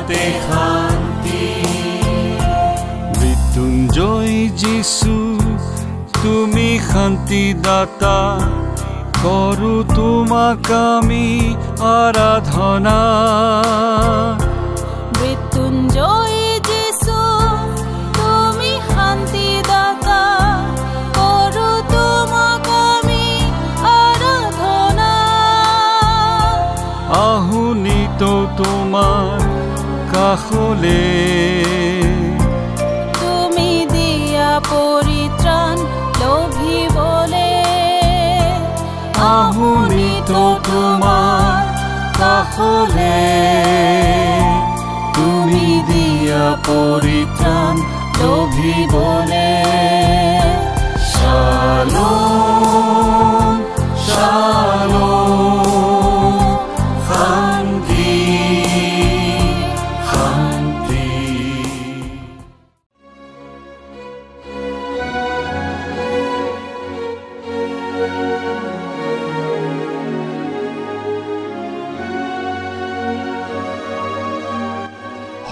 তাতে শান্তি। মৃত্যুঞ্জয় যীশু তুমি শান্তিদাতা, কৰো তোমাক আমি আৰাধনা। মৃত্যুঞ্জয় যীশু তুমি শান্তিদাতা, কৰো তোমাক আমি আৰাধনা। আহুনিত তোমাৰ কাষলে, তুমি দিয়া পৰিত্ৰাণ লভিবলে। আহুনিত তোমাৰ কাষলে, তুমি দিয়া পৰিত্ৰাণ লভিবলে। শালোম শালোম, শান্তি শান্তি।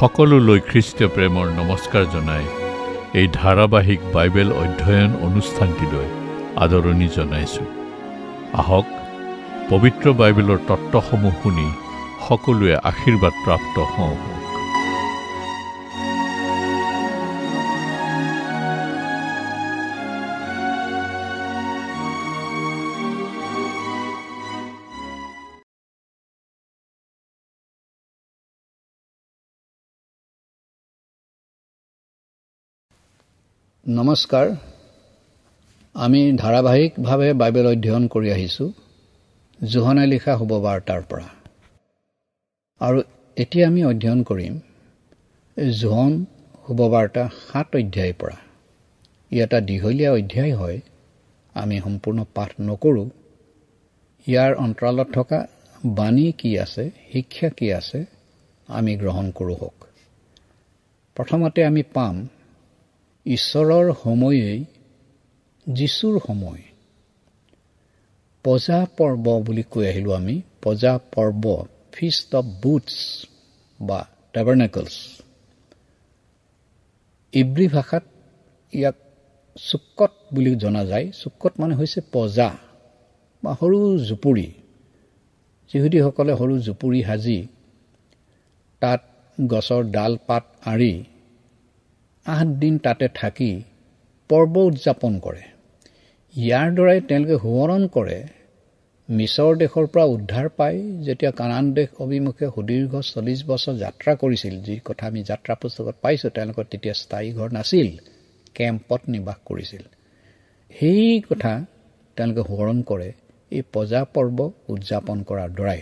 সকলোলৈ খ্ৰীষ্টীয় প্ৰেমৰ নমস্কাৰ জনাই এই ধাৰাবাহিক বাইবেল অধ্যয়ন অনুষ্ঠানটিলৈ আদৰণি জনাইছোঁ। আহক পবিত্ৰ বাইবেলৰ তত্ত্বসমূহ শুনি সকলোৱে আশীৰ্বাদ প্ৰাপ্ত হওঁ। নমস্কাৰ। আমি ধাৰাবাহিকভাৱে বাইবেল অধ্যয়ন কৰি আহিছোঁ যোহানে লিখা শুভবাৰ্তাৰ পৰা, আৰু এতিয়া আমি অধ্যয়ন কৰিম যোহন শুভবাৰ্তা 7 অধ্যায়ৰ পৰা। ই এটা দীঘলীয়া অধ্যায় হয়, আমি সম্পূৰ্ণ পাঠ নকৰোঁ। ইয়াৰ অন্তৰালত থকা বাণী কি আছে, শিক্ষা কি আছে, আমি গ্ৰহণ কৰোঁ হওক। প্ৰথমতে আমি পাম ঈশ্বৰৰ সময়েই যীশুৰ সময়। পজা পৰ্ব বুলি কৈ আহিলোঁ আমি। পজা পৰ্ব, ফিষ্ট অফ বুটছ বা টাবাৰনেকলছ। ইব্ৰী ভাষাত ইয়াক চুক্কত বুলি জনা যায়। চুক্কত মানে হৈছে পজা বা সৰু জুপুৰি। যিহুদীসকলে সৰু জুপুৰি সাজি তাত গছৰ ডাল পাত আঁৰি 8 দিন তাতে থাকি পৰ্ব উদযাপন কৰে। ইয়াৰ দ্বাৰাই তেওঁলোকে সোঁৱৰণ কৰে মিছৰ দেশৰ পৰা উদ্ধাৰ পাই যেতিয়া কানান দেশ অভিমুখে সুদীৰ্ঘ 40 বছৰ যাত্ৰা কৰিছিল, যি কথা আমি যাত্ৰা পুস্তকত পাইছোঁ। তেওঁলোকৰ তেতিয়া স্থায়ী ঘৰ নাছিল, কেম্পত নিবাস কৰিছিল। সেই কথা তেওঁলোকে সোঁৱৰণ কৰে এই পজা পৰ্ব উদযাপন কৰাৰ দ্বাৰাই।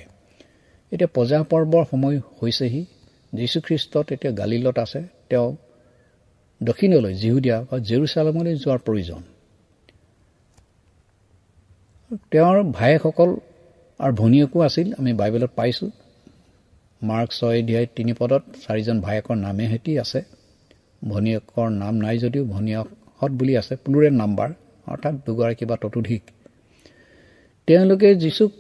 এতিয়া পজা পৰ্বৰ সময় হৈছেহি। যীশুখ্ৰীষ্ট এতিয়া গালিলত আছে। তেওঁ দক্ষিণলৈ যিহুদীয়া বা জেৰুচালেমলৈ যোৱাৰ প্ৰয়োজন। তেওঁৰ ভায়েকসকল আৰু ভনীয়েকো আছিল, আমি বাইবেলত পাইছোঁ। মাৰ্ক 6 অধ্যায় 3 পদত 4জন ভায়েকৰ নামে হেতি আছে। ভনীয়েকৰ নাম নাই যদিও ভনীয়েকহঁত বুলি আছে, প্লুৰেল নাম্বাৰ, অৰ্থাৎ দুগৰাকী বা ততোধিক। তেওঁলোকে যীশুক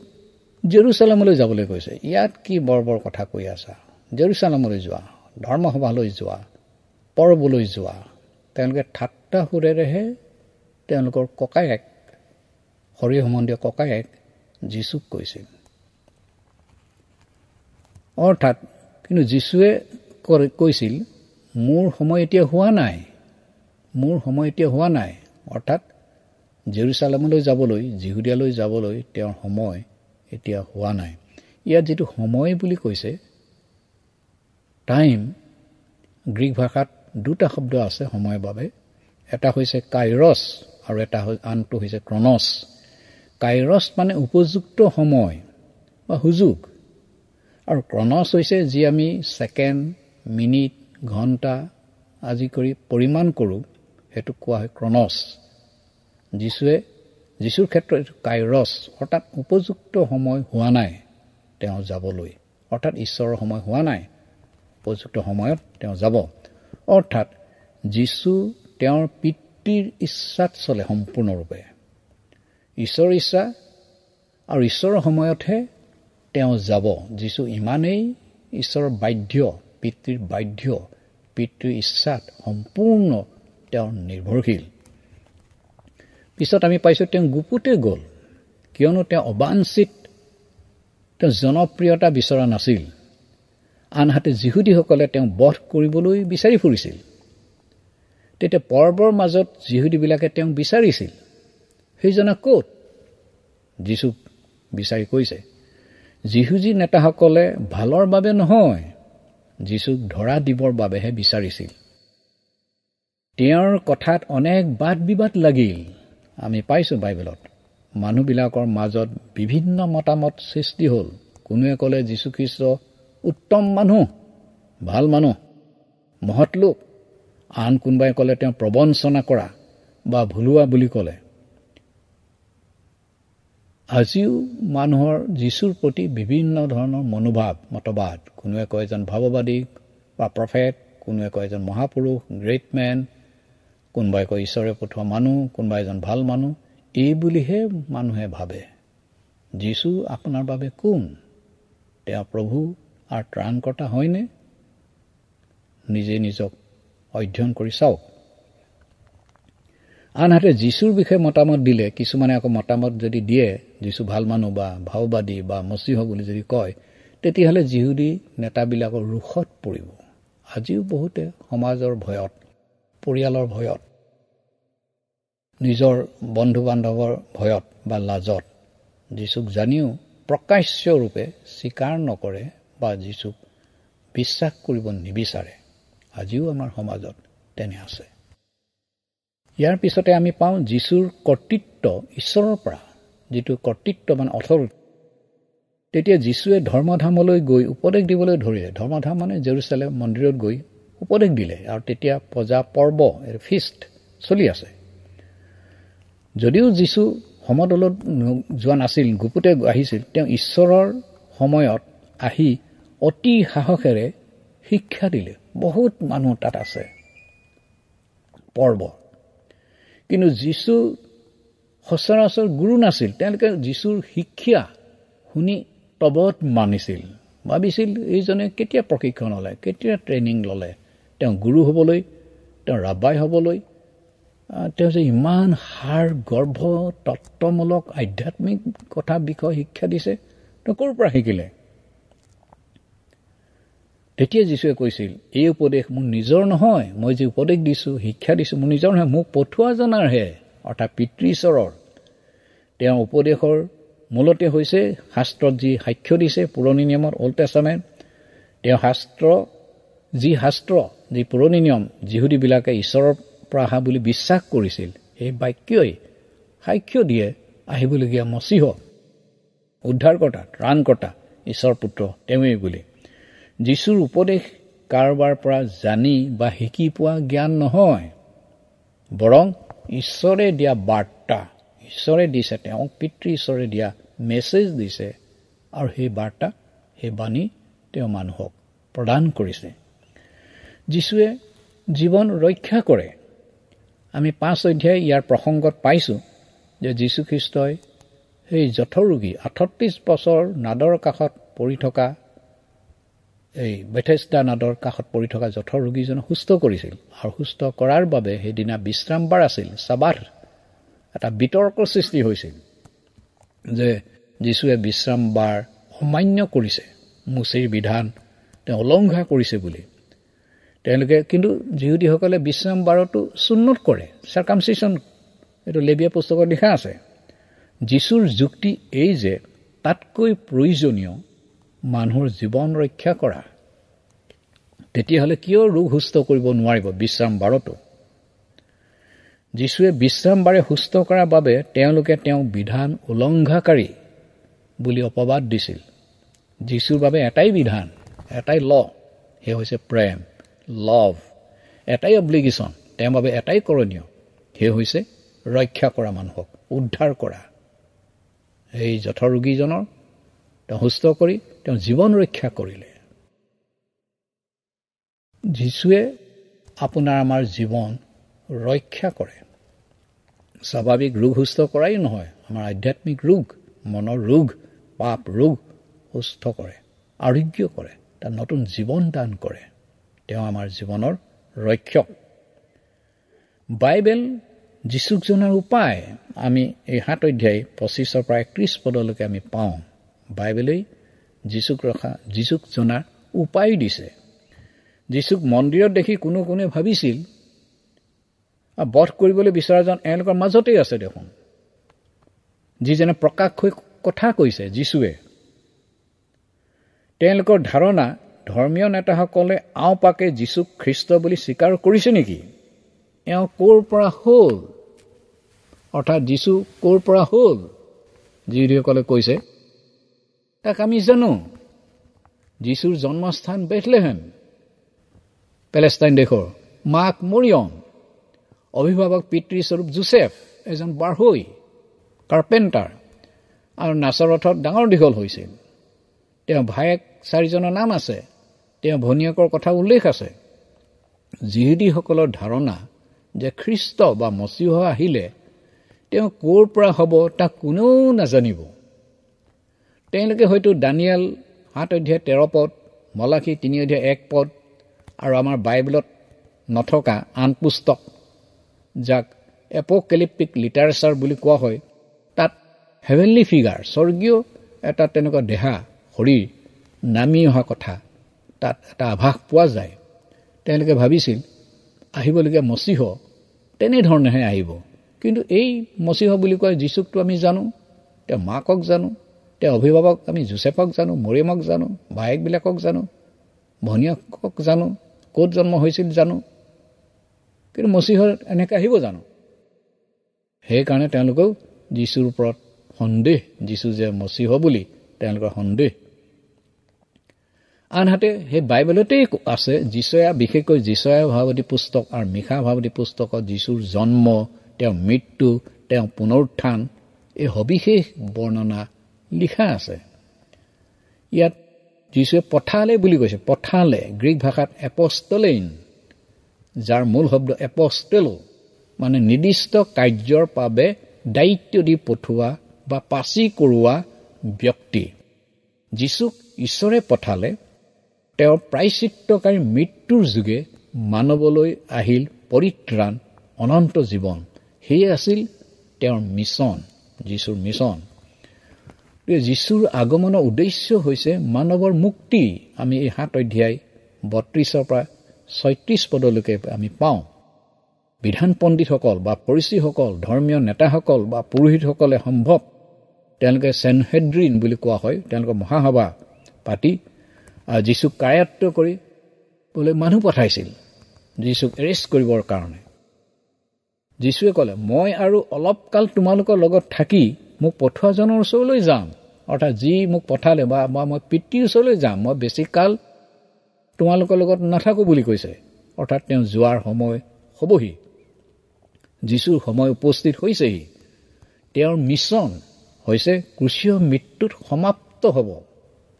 জেৰুচালেমলৈ যাবলৈ কৈছে। ইয়াত কি বৰ কথা কৈ আছা? জেৰুচালেমলৈ যোৱা, ধৰ্মসভালৈ যোৱা, পৰ্বলৈ যোৱা। তেওঁলোকে ঠাট্টা সুৰেৰেহে তেওঁলোকৰ ককায়েক, শৰীৰ সম্বন্ধীয় ককায়েক যীশুক কৈছিল। অৰ্থাৎ কিন্তু যীশুৱে কৈছিল মোৰ সময় এতিয়া হোৱা নাই, মোৰ সময় এতিয়া হোৱা নাই। অৰ্থাৎ জেৰুচালেমলৈ যাবলৈ, যিহুদিয়ালৈ যাবলৈ তেওঁৰ সময় এতিয়া হোৱা নাই। ইয়াত যিটো সময় বুলি কৈছে, টাইম, গ্ৰীক ভাষাত 2টা শব্দ আছে সময়ৰ বাবে। এটা হৈছে কাইৰছ আৰু আনটো হৈছে ক্ৰনছ। কাইৰছ মানে উপযুক্ত সময় বা সুযোগ, আৰু ক্ৰনছ হৈছে যি আমি ছেকেণ্ড, মিনিট, ঘণ্টা আদি কৰি পৰিমাণ কৰোঁ, সেইটো কোৱা হয় ক্ৰনছ। যীশুৰ ক্ষেত্ৰত এইটো কাইৰছ, অৰ্থাৎ উপযুক্ত সময় হোৱা নাই তেওঁ যাবলৈ। অৰ্থাৎ ঈশ্বৰৰ সময় হোৱা নাই, উপযুক্ত সময়ত তেওঁ যাব। অৰ্থাৎ যীশু তেওঁৰ পিতৃৰ ইচ্ছাত চলে সম্পূৰ্ণৰূপে। ঈশ্বৰৰ ইচ্ছা আৰু ঈশ্বৰৰ সময়তহে তেওঁ যাব। যীশু ইমানেই ঈশ্বৰৰ বাধ্য, পিতৃৰ বাধ্য, পিতৃৰ ইচ্ছাত সম্পূৰ্ণ তেওঁৰ নিৰ্ভৰশীল। পিছত আমি পাইছোঁ তেওঁ গুপুতে গ'ল, কিয়নো তেওঁ অবাঞ্ছিত, তেওঁ জনপ্ৰিয়তা বিচৰা নাছিল। আনহাতে যিহুদীসকলে তেওঁ বধ কৰিবলৈ বিচাৰি ফুৰিছিল। তেতিয়া পৰ্বৰ মাজত যিহুদীবিলাকে তেওঁক বিচাৰিছিল, সেইজনা ক'ত? যীচুক বিচাৰি কৈছে। যিহুদী নেতাসকলে ভালৰ বাবে নহয়, যীচুক ধৰা দিবৰ বাবেহে বিচাৰিছিল। তেওঁৰ কথাত অনেক বাদ বিবাদ লাগিল। আমি পাইছোঁ বাইবেলত মানুহবিলাকৰ মাজত বিভিন্ন মতামত সৃষ্টি হ'ল। কোনোৱে ক'লে যীশুখ্ৰীষ্ট উত্তম মানুহ, ভাল মানুহ, মহৎ লোক। আন কোনোবাই ক'লে তেওঁ প্ৰবঞ্চনা কৰা বা ভুলুৱা বুলি ক'লে। আজিও মানুহৰ যীশুৰ প্ৰতি বিভিন্ন ধৰণৰ মনোভাৱ, মতবাদ। কোনোৱে কয় এজন ভাৱবাদী বা প্ৰফেট, কোনোৱে কয় এজন মহাপুৰুষ, গ্ৰেট মেন, কোনোবাই কয় ঈশ্বৰে পঠোৱা মানুহ, কোনোবাই এজন ভাল মানুহ। এই বুলিহে মানুহে ভাবে। যীশু আপোনাৰ বাবে কোন? তেওঁ প্ৰভু আৰু ত্ৰাণকৰ্তা হয়নে? নিজে নিজক অধ্যয়ন কৰি চাওক। আনহাতে যীশুৰ বিষয়ে মতামত দিলে, কিছুমানে আকৌ মতামত যদি দিয়ে যীশু ভাল মানুহ বা ভাওবাদী বা মচীহ বুলি যদি কয়, তেতিয়াহ'লে যিহুদী নেতাবিলাকৰ ৰোষত পৰিব। আজিও বহুতে সমাজৰ ভয়ত, পৰিয়ালৰ ভয়ত, নিজৰ বন্ধু বান্ধৱৰ ভয়ত বা লাজত যীশুক জানিও প্ৰকাশ্যৰূপে স্বীকাৰ নকৰে বা যীশুক বিশ্বাস কৰিব নিবিচাৰে। আজিও আমাৰ সমাজত তেনে আছে। ইয়াৰ পিছতে আমি পাওঁ যীশুৰ কৰ্তৃত্ব ঈশ্বৰৰ পৰা, যিটো কৰ্তৃত্ব মানে অথৰিটি। তেতিয়া যীশুৱে ধৰ্মধামলৈ গৈ উপদেশ দিবলৈ ধৰিলে। ধৰ্মধাম মানে জেৰুচালেম মন্দিৰত গৈ উপদেশ দিলে। আৰু তেতিয়া পজা পৰ্ব, ফিষ্ট চলি আছে। যদিও যীশু সমদলত যোৱা নাছিল, গুপুতে আহিছিল, তেওঁ ঈশ্বৰৰ সময়ত আহি অতি সাহসেৰে শিক্ষা দিলে। বহুত মানুহ তাত আছে পৰ্ব। কিন্তু যীশু সচৰাচৰ গুৰু নাছিল। তেওঁলোকে যীশুৰ শিক্ষা শুনি তবত মানিছিল, ভাবিছিল এইজনে কেতিয়া প্ৰশিক্ষণ ল'লে, কেতিয়া ট্ৰেইনিং ল'লে তেওঁ গুৰু হ'বলৈ, তেওঁ ৰাবাই হ'বলৈ। তেওঁ যে ইমান সাৰ গৰ্ভ তত্ত্বমূলক আধ্যাত্মিক কথা বিষয় শিক্ষা দিছে, তেওঁ ক'ৰ পৰা শিকিলে? তেতিয়া যীশুৱে কৈছিল, এই উপদেশ মোৰ নিজৰ নহয়। মই যে উপদেশ দিছোঁ, শিক্ষা দিছোঁ, মোৰ নিজৰ নহয়, মোক পঠোৱা জনাৰহে, অৰ্থাৎ পিতৃ ঈশ্বৰৰ। তেওঁৰ উপদেশৰ মূলতে হৈছে শাস্ত্ৰত যি সাক্ষ্য দিছে, পুৰণি নিয়মত, অল্ড টেষ্টামেণ্ট। তেওঁ শাস্ত্ৰ যি পুৰণি নিয়ম যিহুদীবিলাকে ঈশ্বৰৰ পৰা অহা বুলি বিশ্বাস কৰিছিল, এই বাক্যই সাক্ষ্য দিয়ে আহিবলগীয়া মচীহ, উদ্ধাৰকৰ্তা, ত্ৰাণকৰ্তা, ঈশ্বৰ পুত্ৰ তেওঁৱেই বুলি। যীশুৰ উপদেশ কাৰোবাৰ পৰা জানি বা শিকি পোৱা জ্ঞান নহয়, বৰং ঈশ্বৰে দিয়া বাৰ্তা। ঈশ্বৰে দিছে, তেওঁক পিতৃ ঈশ্বৰে দিয়া মেছেজ দিছে, আৰু সেই বাৰ্তা, সেই বাণী তেওঁ মানুহক প্ৰদান কৰিছে। যীশুৱে জীৱন ৰক্ষা কৰে। আমি 5 অধ্যায় ইয়াৰ প্ৰসংগত পাইছোঁ যে যীশুখ্ৰীষ্টই সেই জঠৰোগী 38 বছৰ নাদৰ কাষত পৰি থকা, এই বেথেছদা নাদৰ কাষত পৰি থকা জঠৰোগীজনক সুস্থ কৰিছিল। আৰু সুস্থ কৰাৰ বাবে সেইদিনা বিশ্ৰামবাৰ আছিল, চাবাথ। এটা বিতৰ্কৰ সৃষ্টি হৈছিল যে যীশুৱে বিশ্ৰামবাৰ অমান্য কৰিছে, মোচেৰ বিধান তেওঁ উলংঘা কৰিছে বুলি। তেওঁলোকে কিন্তু যিহুদীসকলে বিশ্ৰামবাৰতো সুন্নত কৰে, চাৰ্কামচিছন। এইটো লেবীয়া পুস্তকত লিখা আছে। যীশুৰ যুক্তি এই যে তাতকৈ প্ৰয়োজনীয় মানুহৰ জীৱন ৰক্ষা কৰা। তেতিয়াহ'লে কিয় ৰোগ সুস্থ কৰিব নোৱাৰিব বিশ্ৰামবাৰতো? যীশুৱে বিশ্ৰামবাৰে সুস্থ কৰাৰ বাবে তেওঁলোকে তেওঁক বিধান উলংঘাকাৰী বুলি অপবাদ দিছিল। যীশুৰ বাবে এটাই বিধান, এটাই ল, সেয়া হৈছে প্ৰেম, লভ। এটাই অব্লিগেশ্যন, তেওঁৰ বাবে এটাই কৰণীয়, সেয়া হৈছে ৰক্ষা কৰা মানুহক, উদ্ধাৰ কৰা। এই জঠৰোগীজনৰ তেওঁ সুস্থ কৰি তেওঁ জীৱন ৰক্ষা কৰিলে। যীশুৱে আপোনাৰ আমাৰ জীৱন ৰক্ষা কৰে। স্বাভাৱিক ৰোগ সুস্থ কৰাই নহয়, আমাৰ আধ্যাত্মিক ৰোগ, মনৰ ৰোগ, পাপ ৰোগ সুস্থ কৰে, আৰোগ্য কৰে, তাত নতুন জীৱন দান কৰে। তেওঁ আমাৰ জীৱনৰ ৰক্ষক। বাইবেল যীশুক জনাৰ উপায় আমি এই 7 অধ্যায় 25 পৰা 31 পদলৈকে আমি পাওঁ। বাইবেলেই যীশুক জনাৰ উপায় দিছে। যীশুক মন্দিৰত দেখি কোনে ভাবিছিল বধ কৰিবলৈ বিচৰাজন এওঁলোকৰ মাজতেই আছে দেখোন, যিজনে প্ৰকাশ হৈ কথা কৈছে যীশুৱে। তেওঁলোকৰ ধাৰণা ধৰ্মীয় নেতাসকলে আওপাকে যীশুক খ্ৰীষ্ট বুলি স্বীকাৰ কৰিছে নেকি? এওঁ ক'ৰ পৰা হ'ল, অৰ্থাৎ যীশু ক'ৰ পৰা হ'ল যিসকলে কৈছে তাক আমি জানো। যীশুৰ জন্মস্থান বেথলেহেম, পেলেষ্টাইন দেশৰ। মাক মৰিয়ম, অভিভাৱক পিতৃস্বৰূপ জোচেফ এজন বাঢ়ৈ কাৰ্পেণ্টাৰ, আৰু নাচৰথত ডাঙৰ দীঘল হৈছিল। তেওঁ ভায়েক 4জনৰ নাম আছে, তেওঁ ভনীয়েকৰ কথা উল্লেখ আছে। যিহুদীসকলৰ ধাৰণা যে খ্ৰীষ্ট বা মচীহ আহিলে তেওঁ ক'ৰ পৰা হ'ব তাক কোনেও নাজানিব। তেওঁলোকে হয়তো দানিয়েল 7 অধ্যায় 13 পদ, মলাখী 3 অধ্যায় 1 পদ আৰু আমাৰ বাইবেলত নথকা আন পুস্তক যাক এপ'কেলিপ্টিক লিটাৰেচাৰ বুলি কোৱা হয়, তাত হেভেনলি ফিগাৰ, স্বৰ্গীয় এটা তেনেকুৱা দেহা শৰীৰ নামি অহা কথা তাত এটা আভাস পোৱা যায়। তেওঁলোকে ভাবিছিল আহিবলগীয়া মচীহ তেনেধৰণেহে আহিব। কিন্তু এই মচীহ বুলি কয় যীশুকটো আমি জানো, তেওঁ মাকক জানো, তেওঁ অভিভাৱক আমি জোচেফক জানো, মৰিয়মক জানো, ভায়েকবিলাকক জানো, ভনীয়েকক জানো, ক'ত জন্ম হৈছিল জানো। কিন্তু মচীহৰ এনেকৈ আহিব জানো? সেইকাৰণে তেওঁলোকেও যীশুৰ ওপৰত সন্দেহ, যীশু যে মচীহ বুলি তেওঁলোকৰ সন্দেহ। আনহাতে সেই বাইবেলতেই আছে, বিশেষকৈ যিশয়া ভাৱবাদী পুস্তক আৰু মিশা ভাৱবাদী পুস্তকত যীশুৰ জন্ম, তেওঁৰ মৃত্যু, তেওঁ পুনৰুত্থান এই সবিশেষ বৰ্ণনা লিখা আছে। ইয়াত যীশুৱে পঠালে বুলি কৈছে। পঠালে গ্ৰীক ভাষাত এপষ্টলেইন, যাৰ মূল শব্দ এপষ্টেলো, মানে নিৰ্দিষ্ট কাৰ্যৰ বাবে দায়িত্ব দি পঠোৱা বা পাচি কৰোৱা ব্যক্তি। যীশুক ঈশ্বৰে পঠালে তেওঁৰ প্ৰায়শ্চিত্তকাৰী মৃত্যুৰ যোগে মানৱলৈ আহিল পৰিত্ৰাণ, অনন্ত জীৱন। সেয়ে আছিল তেওঁৰ মিছন, যীশুৰ মিছন। যীশুৰ আগমনৰ উদ্দেশ্য হৈছে মানৱৰ মুক্তি। আমি এই 7 অধ্যায় 32 পৰা 36 পদলৈকে আমি পাওঁ। বিধান পণ্ডিতসকল বা ফৰিচীসকল, ধৰ্মীয় নেতাসকল বা পুৰোহিতসকলে সম্ভৱ তেওঁলোকে চেনহেড্ৰিন বুলি কোৱা হয়, তেওঁলোকৰ মহাসভা পাতি যীশুক কায়াত্ব কৰি বোলে মানুহ পঠাইছিল যীশুক এৰেষ্ট কৰিবৰ কাৰণে। যীশুৱে ক'লে, মই আৰু অলপ কাল তোমালোকৰ লগত থাকি মোক পঠোৱাজনৰ ওচৰলৈ যাম, অৰ্থাৎ যি মোক পঠালে বা মই পিতৃৰ ওচৰলৈ যাম, মই বেছি কাল তোমালোকৰ লগত নাথাকোঁ বুলি কৈছে। অৰ্থাৎ তেওঁ যোৱাৰ সময় হ'বহি, যীশুৰ সময় উপস্থিত হৈছেহি। তেওঁৰ মিছন হৈছে ক্ৰুচীয় মৃত্যুত সমাপ্ত হ'ব।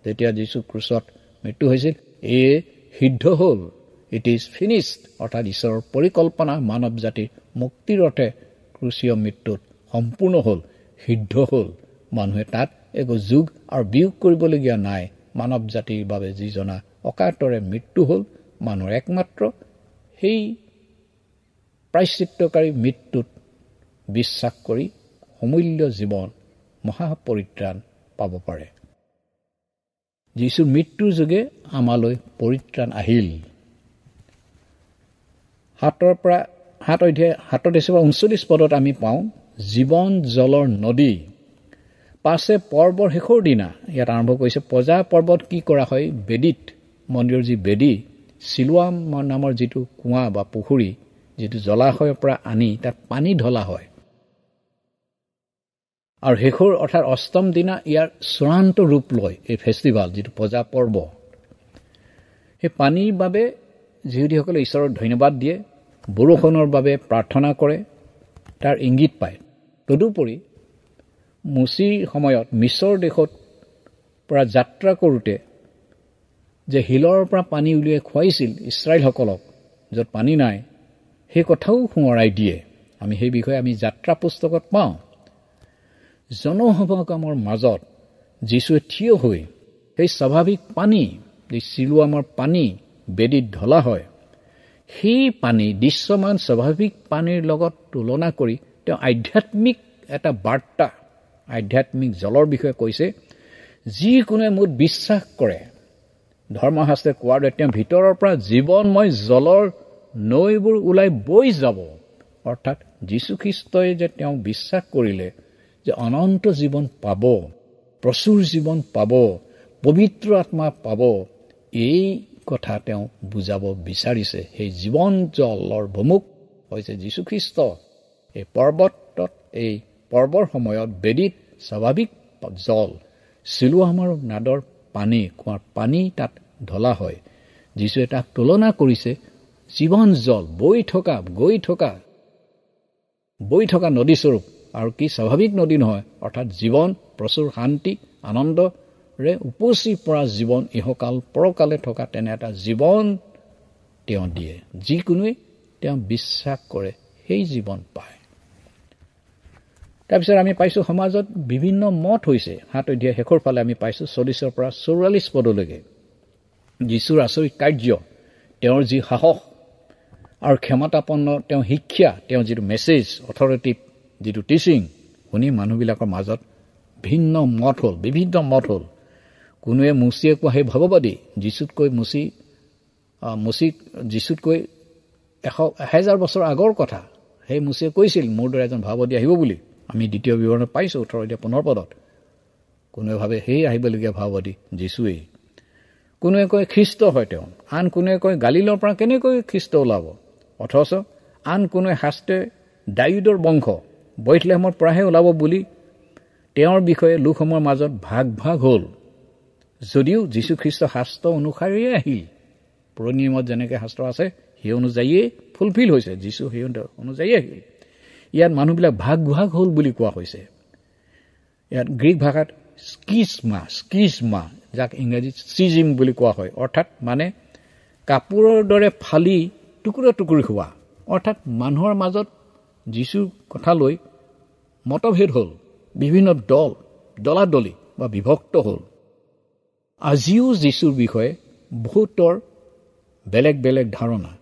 যেতিয়া যীশু ক্ৰুচত মৃত্যু হৈছিল, এয়ে সিদ্ধ হ'ল, ইট ইজ ফিনিছড, অৰ্থাৎ ঈশ্বৰৰ পৰিকল্পনা মানৱ জাতিৰ মুক্তিৰ অৰ্থে ক্ৰুচীয় মৃত্যুত সম্পূৰ্ণ হ'ল, সিদ্ধ হ'ল। মানুহে তাত একো যোগ আৰু বিয়োগ কৰিবলগীয়া নাই। মানৱ জাতিৰ বাবে যিজনা অকাতৰে মৃত্যু হ'ল, মানুহৰ একমাত্ৰ সেই প্ৰায়শ্চিত্তকাৰী মৃত্যুত বিশ্বাস কৰি অমূল্য জীৱন, মহাপৰিত্ৰাণ পাব পাৰে। যীশুৰ মৃত্যুৰ যোগে আমালৈ পৰিত্ৰাণ আহিল। 7 অধ্যায় 39 পদত আমি পাওঁ, জীৱন জলৰ নদী পাছে পৰ্বৰ শেষৰ দিনা, ইয়াত আৰম্ভ কৰিছে পজা পৰ্বত কি কৰা হয়, বেদীত, মন্দিৰৰ যি বেদী, চিলোৱাম নামৰ যিটো কুঁৱা বা পুখুৰী, যিটো জলাশয়ৰ পৰা আনি তাত পানী ঢলা হয়। আৰু শেষৰ অৰ্থাৎ অষ্টম দিনা ইয়াৰ চূড়ান্ত ৰূপ লয় এই ফেষ্টিভেল, যিটো পজা পৰ্ব। সেই পানীৰ বাবে যিহুদীসকলে ঈশ্বৰক ধন্যবাদ দিয়ে, বৰষুণৰ বাবে প্ৰাৰ্থনা কৰে, তাৰ ইংগিত পায়। তদুপৰি মুচিৰ সময়ত মিছৰ দেশত পৰা যাত্ৰা কৰোঁতে যে শিলৰ পৰা পানী উলিয়াই খুৱাইছিল ইছৰাইলসকলক, য'ত পানী নাই, সেই কথাও সোঁৱৰাই দিয়ে। আমি সেই বিষয়ে আমি যাত্ৰা পুস্তকত পাওঁ। জনসমাগমৰ মাজত যীশুৱে থিয় হৈ সেই স্বাভাৱিক পানী, যি চিলোৱামৰ পানী বেদীত ঢলা হয়, সেই পানী দৃশ্যমান স্বাভাৱিক পানীৰ লগত তুলনা কৰি তেওঁ আধ্যাত্মিক এটা বাৰ্তা, আধ্যাত্মিক জলৰ বিষয়ে কৈছে। যিকোনোৱে মোক বিশ্বাস কৰে, ধৰ্মশাস্ত্ৰে কোৱাৰ দৰে তেওঁ ভিতৰৰ পৰা জীৱনময় জলৰ নৈবোৰ ওলাই বৈ যাব। অৰ্থাৎ যীশুখ্ৰীষ্টই যে তেওঁ বিশ্বাস কৰিলে যে অনন্ত জীৱন পাব, প্ৰচুৰ জীৱন পাব, পবিত্ৰ আত্মা পাব, এই কথা তেওঁ বুজাব বিচাৰিছে। সেই জীৱন জলৰ ভুমুক হৈছে যীশুখ্ৰীষ্ট। এই পৰ্বতত, এই পৰ্বৰ সময়ত বেদীত স্বাভাৱিক জল, চিলোৱামৰ নাদৰ পানী, কুঁৱাৰ পানী তাত ঢলা হয়। যীশুৱে তাক তুলনা কৰিছে জীৱন জল, বৈ থকা নদীস্বৰূপ। আৰু কি স্বাভাৱিক নদী নহয়, অৰ্থাৎ জীৱন, প্ৰচুৰ শান্তি, আনন্দৰে উপচি পৰা জীৱন, ইহকাল পৰকালে থকা তেনে এটা জীৱন তেওঁ দিয়ে। যিকোনোৱে তেওঁ বিশ্বাস কৰে সেই জীৱন পায়। তাৰপিছত আমি পাইছোঁ সমাজত বিভিন্ন মত হৈছে। 7 অধ্যায় শেষৰ ফালে আমি পাইছোঁ 40 পৰা 44 পদলৈকে। যীশুৰ আচৰিত কাৰ্য, তেওঁৰ যি সাহস আৰু ক্ষমতাপন্ন তেওঁ শিক্ষা, তেওঁ যিটো মেছেজ, অথৰিটিভ যিটো টিচিং, শুনি মানুহবিলাকৰ মাজত বিভিন্ন মত হ'ল। কোনোৱে মুচিয়ে কোৱা সেই ভাৱবাদী, যীশুতকৈ 1000 বছৰ আগৰ কথা। সেই মুচিয়ে কৈছিল মোৰ দৰে এজন ভাৱবাদী আহিব বুলি। আমি দ্বিতীয় বিৱৰণত পাইছোঁ 18 অধ্যায় 15 পদত। কোনোৱে ভাবে সেই আহিবলগীয়া ভাৱবাদী যীশুৱেই। কোনোৱে কয় খ্ৰীষ্ট হয় তেওঁ, আন কোনোৱে কয় গালিলৰ পৰা কেনেকৈ খ্ৰীষ্ট ওলাব। অথচ আন কোনোৱে শাস্ত্ৰে ডায়ুদৰ বংশ, বৈথলেহেমৰ পৰাহে ওলাব বুলি তেওঁৰ বিষয়ে লোকসমূহৰ মাজত ভাগ হ'ল। যদিও যীশুখ্ৰীষ্ট শাস্ত্ৰ অনুসাৰীয়ে আহিল, পুৰণি নিয়মত যেনেকৈ শাস্ত্ৰ আছে সেই অনুযায়ীয়ে ফুলফিল হৈছে, যীশু সেই অনুযায়ীয়ে আহিল। ইয়াত মানুহবিলাক ভাগ হ'ল বুলি কোৱা হৈছে। ইয়াত গ্ৰীক ভাষাত স্কিজমা, যাক ইংৰাজীত চিজিম বুলি কোৱা হয়, অৰ্থাৎ মানে কাপোৰৰ দৰে ফালি টুকুৰা হোৱা। অৰ্থাৎ মানুহৰ মাজত যীশুৰ কথা লৈ মতভেদ হ'ল, বিভিন্ন দলাদলি বা বিভক্ত হ'ল। আজিও যীশুৰ বিষয়ে বহুতৰ বেলেগ বেলেগ ধাৰণা।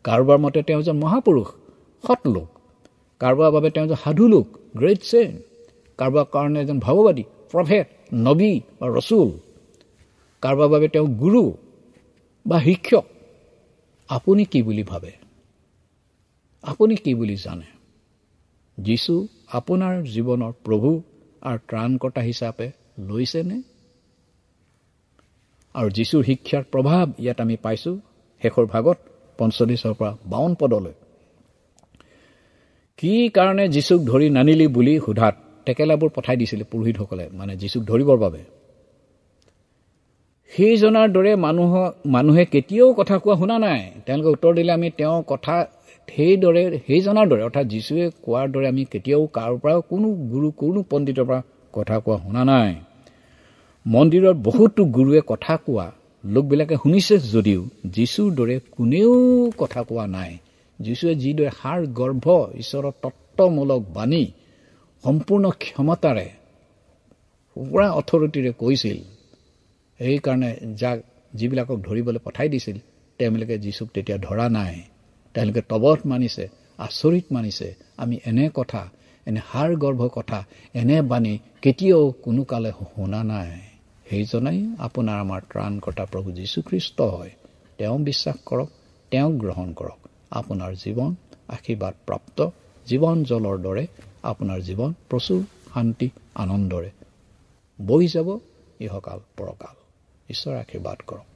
কাৰোবাৰ মতে তেওঁ এজন মহাপুৰুষ, সৎ লোক, কাৰোবাৰ বাবে তেওঁ এজন সাধু লোক, গ্ৰেট চেইণ্ট, কাৰোবাৰ কাৰণে এজন ভাৱবাদী, প্ৰফেট, নবী বা ৰচুল, কাৰোবাৰ বাবে তেওঁ গুৰু বা শিক্ষক। আপুনি কি বুলি ভাবে? আপুনি কি বুলি জানে? যীশু আপোনাৰ জীৱনৰ প্ৰভু আৰু ত্ৰাণকৰ্তা হিচাপে লৈছেনে? আৰু যীশুৰ শিক্ষাৰ প্ৰভাৱ ইয়াত আমি পাইছোঁ শেষৰ ভাগত 45 পৰা 52 পদলৈ। কি কাৰণে যীশুক ধৰি নানিলি বুলি সোধাত টেকেলাবোৰ পঠাই দিছিলে পুৰোহিতসকলে, মানে যীশুক ধৰিবৰ বাবে। সেইজনাৰ দৰে মানুহে কেতিয়াও কথা কোৱা শুনা নাই। তেওঁলোকে উত্তৰ দিলে, আমি তেওঁৰ কথা সেইজনাৰ দৰে, অৰ্থাৎ যীশুৱে কোৱাৰ দৰে আমি কেতিয়াও কাৰো পৰা, কোনো গুৰু, কোনো পণ্ডিতৰ পৰা কথা কোৱা শুনা নাই। মন্দিৰত বহুতো গুৰুৱে কথা কোৱা লোকবিলাকে শুনিছে যদিও যীশুৰ দৰে কোনেও কথা কোৱা নাই। যীশুৱে যিদৰে সাৰ গৰ্ভ ঈশ্বৰৰ তত্ত্বমূলক বাণী সম্পূৰ্ণ ক্ষমতাৰে, পুৰা অথৰিটিৰে কৈছিল, সেইকাৰণে যিবিলাকক ধৰিবলৈ পঠাই দিছিল তেওঁলোকে যীশুক তেতিয়া ধৰা নাই। তেওঁলোকে তবত মানিছে, আচৰিত মানিছে। আমি এনে কথা, এনে সাৰ গৰ্ভ কথা, এনে বাণী কেতিয়াও কোনো কালে শুনা নাই। সেইজনাই আপোনাৰ আমাৰ ত্ৰাণকৰ্তা প্ৰভু যীশুখ্ৰীষ্ট হয়। তেওঁ বিশ্বাস কৰক, তেওঁক গ্ৰহণ কৰক। আপোনাৰ জীৱন আশীৰ্বাদ প্ৰাপ্ত, জীৱন জলৰ দৰে আপোনাৰ জীৱন প্ৰচুৰ শান্তি আনন্দৰে বৈ যাব ইহকাল পৰকাল। ঈশ্বৰে আশীৰ্বাদ কৰক।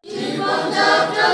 জীবন যাত্ৰা